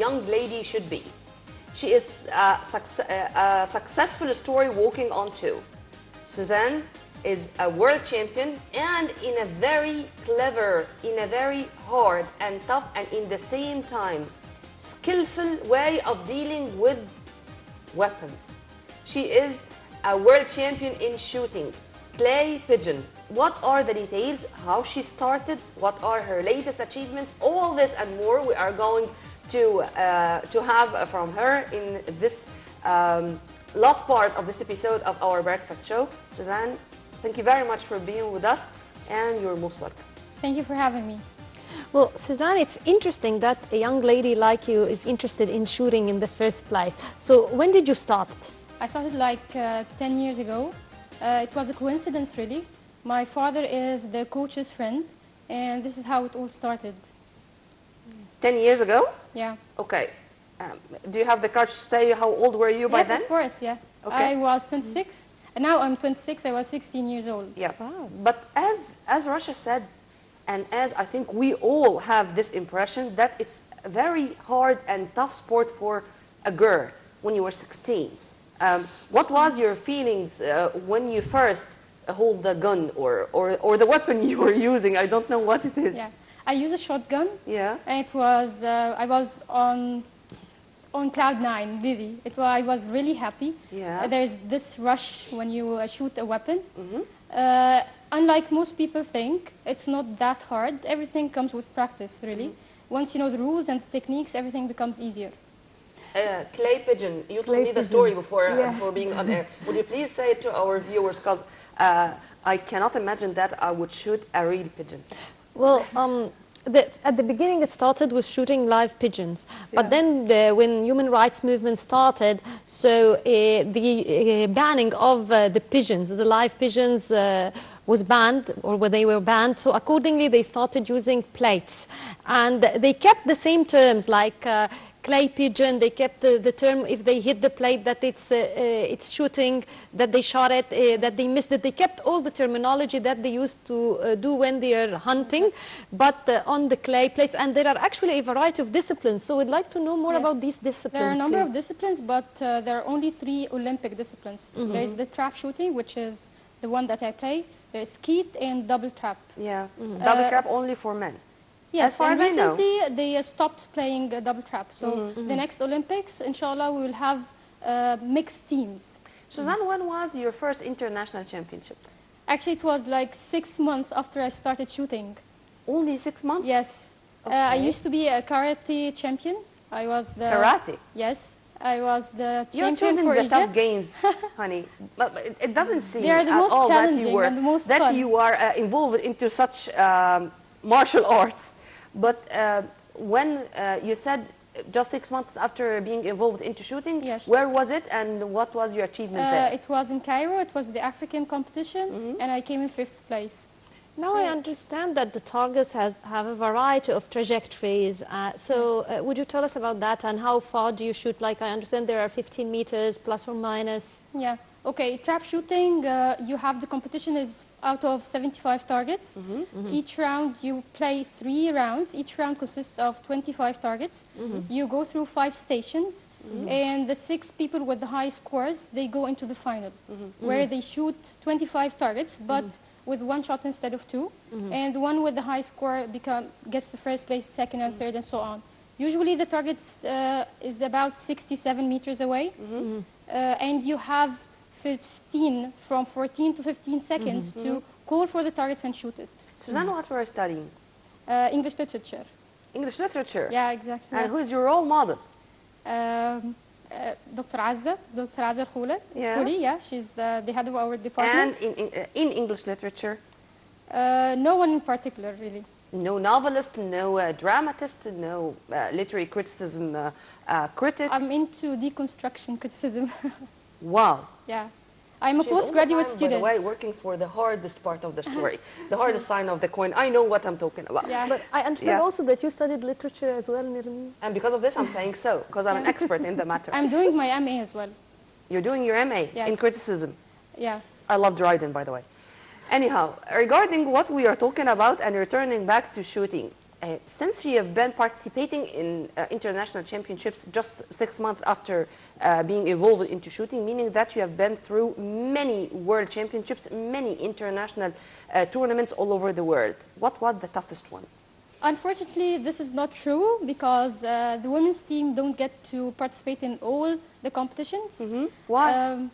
young lady should be. She is a successful story walking on two. Suzane is a world champion, and in a very clever, in a very hard and tough, and in the same time skillful way of dealing with weapons. She is a world champion in shooting. Clay pigeon. What are the details? How she started? What are her latest achievements? All this and more we are going to have from her in this last part of this episode of our breakfast show. Suzane, thank you very much for being with us, and you're most welcome. Thank you for having me. Well, Suzane, it's interesting that a young lady like you is interested in shooting in the first place. So when did you start? I started like 10 years ago. It was a coincidence, really. My father is the coach's friend, and this is how it all started. 10 years ago? Yeah. Okay. Do you have the courage to say how old were you by then? Yes, of course, yeah. Okay. I was 26, and now I'm 26. I was 16 years old. Yeah. Wow. But as Russia said, and as I think we all have this impression, that it's a very hard and tough sport for a girl when you were 16. What was your feelings when you first hold the gun or the weapon you were using? I don't know what it is. Yeah. I use a shotgun. Yeah. And it was, I was on cloud nine, really. I was really happy. Yeah. There's this rush when you shoot a weapon. Mm-hmm. Unlike most people think, it's not that hard. Everything comes with practice, really. Mm-hmm. Once you know the rules and the techniques, everything becomes easier. Clay pigeon, you told me the story before, before being on air. Would you please say it to our viewers, because I cannot imagine that I would shoot a real pigeon. Well, at the beginning it started with shooting live pigeons, but then when human rights movement started, so the banning of the pigeons, the live pigeons, was banned, or when they were banned, so accordingly they started using plates, and they kept the same terms like clay pigeon. They kept the term if they hit the plate that it's shooting, that they shot it, that they missed it. They kept all the terminology that they used to do when they are hunting, but on the clay plates. And there are actually a variety of disciplines. So we'd like to know more about these disciplines. There are a number of disciplines, but there are only 3 Olympic disciplines. Mm-hmm. There is the trap shooting, which is the one that I play. There's skeet and double trap. Yeah, double trap only for men. Yes, far and as I know. recently they stopped playing double trap. So the next Olympics, inshallah, we will have mixed teams. Suzane, when was your first international championship? Actually, it was like 6 months after I started shooting. Only 6 months? Yes. Okay. I used to be a karate champion. I was the... Karate? Yes. I was the You're champion choosing for the Egypt. tough games, honey. But it doesn't seem They are the at most all that challenging you were, and the most that fun. you are involved into such martial arts. But when you said just 6 months after being involved into shooting, Yes. where was it and what was your achievement there? It was in Cairo. It was the African competition, and I came in 5th place. Now I understand that the targets have a variety of trajectories. Would you tell us about that, and how far do you shoot? Like, I understand there are 15 meters plus or minus. Yeah. Okay, trap shooting, you have the competition is out of 75 targets. Each round you play 3 rounds. Each round consists of 25 targets. You go through 5 stations, and the 6 people with the high scores, they go into the final, where they shoot 25 targets, but with 1 shot instead of 2. And the one with the high score gets the first place, second and third, and so on. Usually the target is about 67 meters away, and you have 14 to 15 seconds to call for the targets and shoot it. Suzane, what were you studying? English literature. English literature? Yeah, exactly. And who is your role model? Dr. Azza Khoule. Yeah. Khouli, yeah, she's the head of our department. And in English literature? No one in particular, really. No novelist, no dramatist, no literary criticism critic? I'm into deconstruction criticism. Wow. Yeah. I'm a She's all the postgraduate time, student. By the way, working for the hardest part of the story, the hardest side of the coin. I know what I'm talking about. Yeah. But I understand also that you studied literature as well, Nirmi. And because of this, I'm saying so, because I'm an expert in the matter. I'm doing my MA as well. You're doing your MA in Yes. criticism. Yeah. I love Dryden, by the way. Anyhow, regarding what we are talking about and returning back to shooting, since you have been participating in international championships just 6 months after being evolved into shooting, meaning that you have been through many world championships, many international tournaments all over the world. What was the toughest one? Unfortunately, this is not true because the women's team don't get to participate in all the competitions. Why?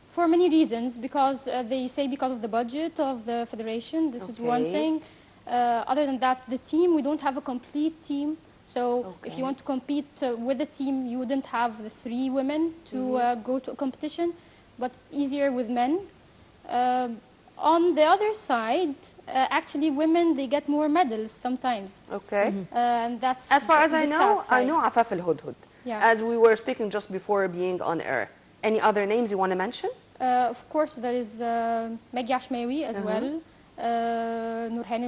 For many reasons, because they say because of the budget of the federation, this is one thing. Other than that, the team, we don't have a complete team. So if you want to compete with a team, you wouldn't have the 3 women to go to a competition, but it's easier with men. On the other side, actually women, they get more medals sometimes. Okay. And that's as far as I know Afaf al-Hudhud. Yeah. As we were speaking just before being on air. Any other names you want to mention? Of course, there is Maggie Ashmawi as well, Nurhan